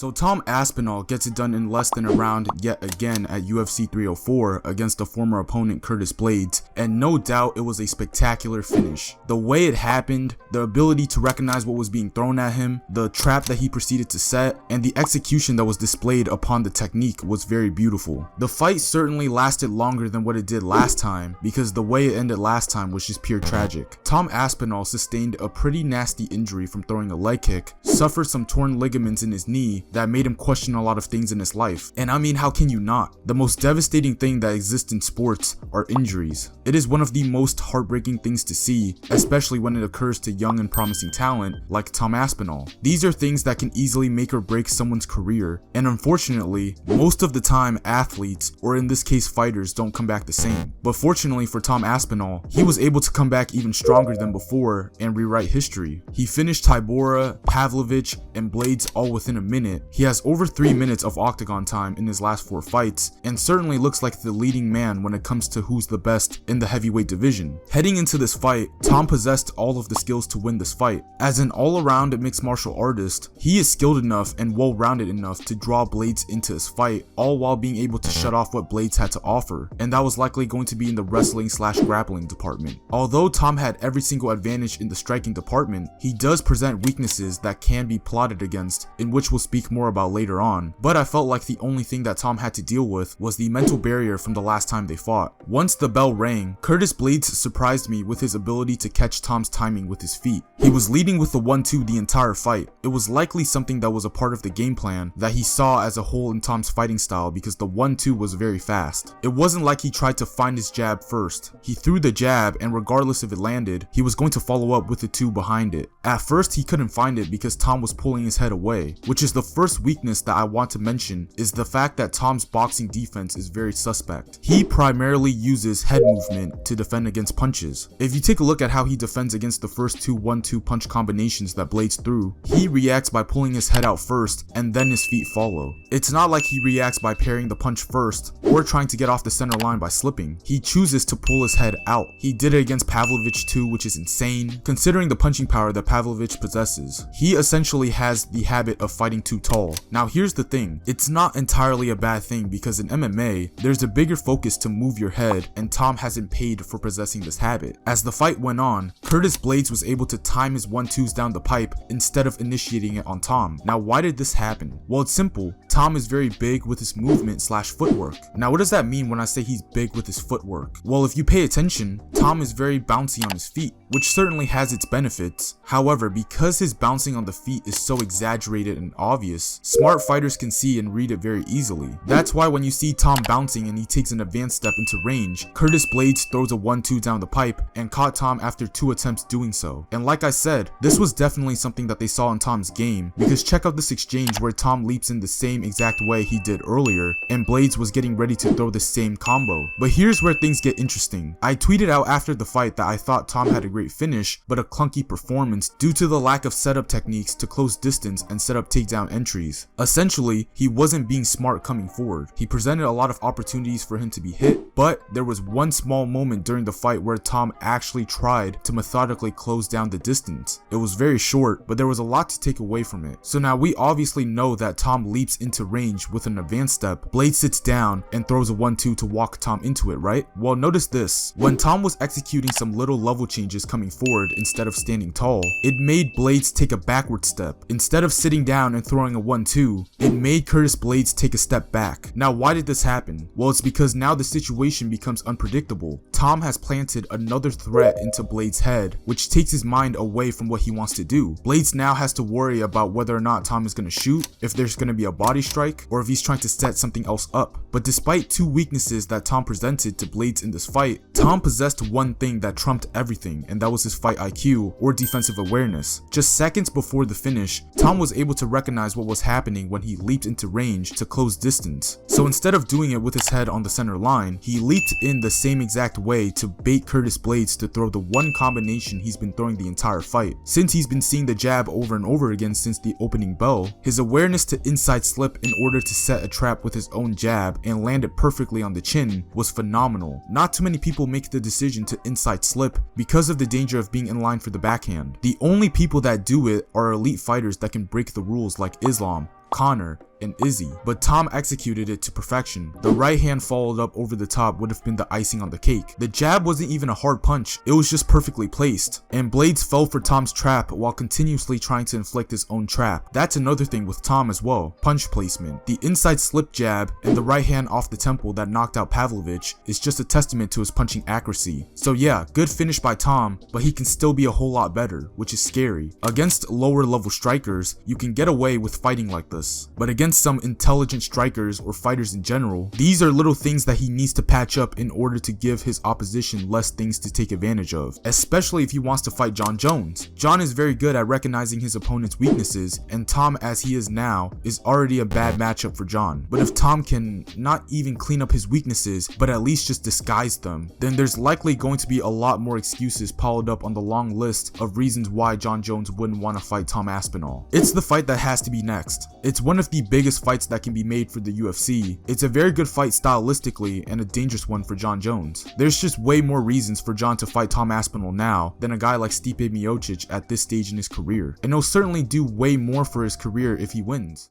So Tom Aspinall gets it done in less than a round yet again at UFC 304 against a former opponent Curtis Blaydes, and no doubt it was a spectacular finish. The way it happened, the ability to recognize what was being thrown at him, the trap that he proceeded to set, and the execution that was displayed upon the technique was very beautiful. The fight certainly lasted longer than what it did last time, because the way it ended last time was just pure tragic. Tom Aspinall sustained a pretty nasty injury from throwing a leg kick, suffered some torn ligaments in his knee that made him question a lot of things in his life. And I mean, how can you not? The most devastating thing that exists in sports are injuries. It is one of the most heartbreaking things to see, especially when it occurs to young and promising talent like Tom Aspinall. These are things that can easily make or break someone's career, and unfortunately, most of the time athletes, or in this case fighters, don't come back the same. But fortunately for Tom Aspinall, he was able to come back even stronger than before and rewrite history. He finished Tybura, Pavlovich, and Blaydes all within a minute. He has over 3 minutes of octagon time in his last 4 fights, and certainly looks like the leading man when it comes to who's the best in the heavyweight division. Heading into this fight, Tom possessed all of the skills to win this fight. As an all-around mixed martial artist, he is skilled enough and well-rounded enough to draw Blaydes into his fight, all while being able to shut off what Blaydes had to offer, and that was likely going to be in the wrestling/grappling department. Although Tom had every single advantage in the striking department, he does present weaknesses that can be plotted against, in which we'll speak more about later on, but I felt like the only thing that Tom had to deal with was the mental barrier from the last time they fought. Once the bell rang, Curtis Blaydes surprised me with his ability to catch Tom's timing with his feet. He was leading with the 1-2 the entire fight. It was likely something that was a part of the game plan that he saw as a whole in Tom's fighting style, because the 1-2 was very fast. It wasn't like he tried to find his jab first. He threw the jab, and regardless if it landed, he was going to follow up with the 2 behind it. At first he couldn't find it because Tom was pulling his head away, which is the first weakness that I want to mention, is the fact that Tom's boxing defense is very suspect. He primarily uses head movement to defend against punches. If you take a look at how he defends against the first 2 1-2 punch combinations that Blaydes threw, he reacts by pulling his head out first and then his feet follow. It's not like he reacts by parrying the punch first or trying to get off the center line by slipping. He chooses to pull his head out. He did it against Pavlovich too, which is insane considering the punching power that Pavlovich possesses. He essentially has the habit of fighting too tall. Now here's the thing, it's not entirely a bad thing, because in MMA, there's a bigger focus to move your head, and Tom hasn't paid for possessing this habit. As the fight went on, Curtis Blaydes was able to time his 1-2s down the pipe instead of initiating it on Tom. Now why did this happen? Well, it's simple. Tom is very big with his movement/footwork. Now what does that mean when I say he's big with his footwork? Well, if you pay attention, Tom is very bouncy on his feet, which certainly has its benefits. However, because his bouncing on the feet is so exaggerated and obvious, smart fighters can see and read it very easily. That's why when you see Tom bouncing and he takes an advanced step into range, Curtis Blaydes throws a 1-2 down the pipe and caught Tom after 2 attempts doing so. And like I said, this was definitely something that they saw in Tom's game, because check out this exchange where Tom leaps in the same exact way he did earlier, and Blaydes was getting ready to throw the same combo. But here's where things get interesting. I tweeted out after the fight that I thought Tom had a great finish, but a clunky performance due to the lack of setup techniques to close distance and set up takedown entries. Essentially, he wasn't being smart coming forward. He presented a lot of opportunities for him to be hit, but there was one small moment during the fight where Tom actually tried to methodically close down the distance. It was very short, but there was a lot to take away from it. So now we obviously know that Tom leaps into range with an advanced step, Blaydes sits down and throws a 1-2 to walk Tom into it, right? Well, notice this. When Tom was executing some little level changes coming forward instead of standing tall, it made Blaydes take a backward step. Instead of sitting down and throwing a 1-2, it made Curtis Blaydes take a step back. Now why did this happen? Well, it's because now the situation becomes unpredictable. Tom has planted another threat into Blaydes' head, which takes his mind away from what he wants to do. Blaydes now has to worry about whether or not Tom is going to shoot, if there's going to be a body strike, or if he's trying to set something else up. But despite 2 weaknesses that Tom presented to Blaydes in this fight, Tom possessed one thing that trumped everything, and that was his fight IQ, or defensive awareness. Just seconds before the finish, Tom was able to recognize what was happening when he leaped into range to close distance. So instead of doing it with his head on the center line, he leaped in the same exact way to bait Curtis Blaydes to throw the one combination he's been throwing the entire fight. Since he's been seeing the jab over and over again since the opening bell, his awareness to inside slip in order to set a trap with his own jab and land it perfectly on the chin was phenomenal. Not too many people make the decision to inside slip because of the danger of being in line for the backhand. The only people that do it are elite fighters that can break the rules like Islam, Connor, and Izzy, but Tom executed it to perfection. The right hand followed up over the top would have been the icing on the cake. The jab wasn't even a hard punch, it was just perfectly placed. And Blaydes fell for Tom's trap while continuously trying to inflict his own trap. That's another thing with Tom as well, punch placement. The inside slip jab and the right hand off the temple that knocked out Pavlovich is just a testament to his punching accuracy. So yeah, good finish by Tom, but he can still be a whole lot better, which is scary. Against lower level strikers, you can get away with fighting like this, but against some intelligent strikers or fighters in general, these are little things that he needs to patch up in order to give his opposition less things to take advantage of, especially if he wants to fight Jon Jones. Jon is very good at recognizing his opponent's weaknesses, and Tom, as he is now, is already a bad matchup for Jon. But if Tom can not even clean up his weaknesses, but at least just disguise them, then there's likely going to be a lot more excuses piled up on the long list of reasons why Jon Jones wouldn't want to fight Tom Aspinall. It's the fight that has to be next. It's one of the biggest fights that can be made for the UFC. It's a very good fight stylistically and a dangerous one for Jon Jones. There's just way more reasons for Jon to fight Tom Aspinall now than a guy like Stipe Miocic at this stage in his career, and he'll certainly do way more for his career if he wins.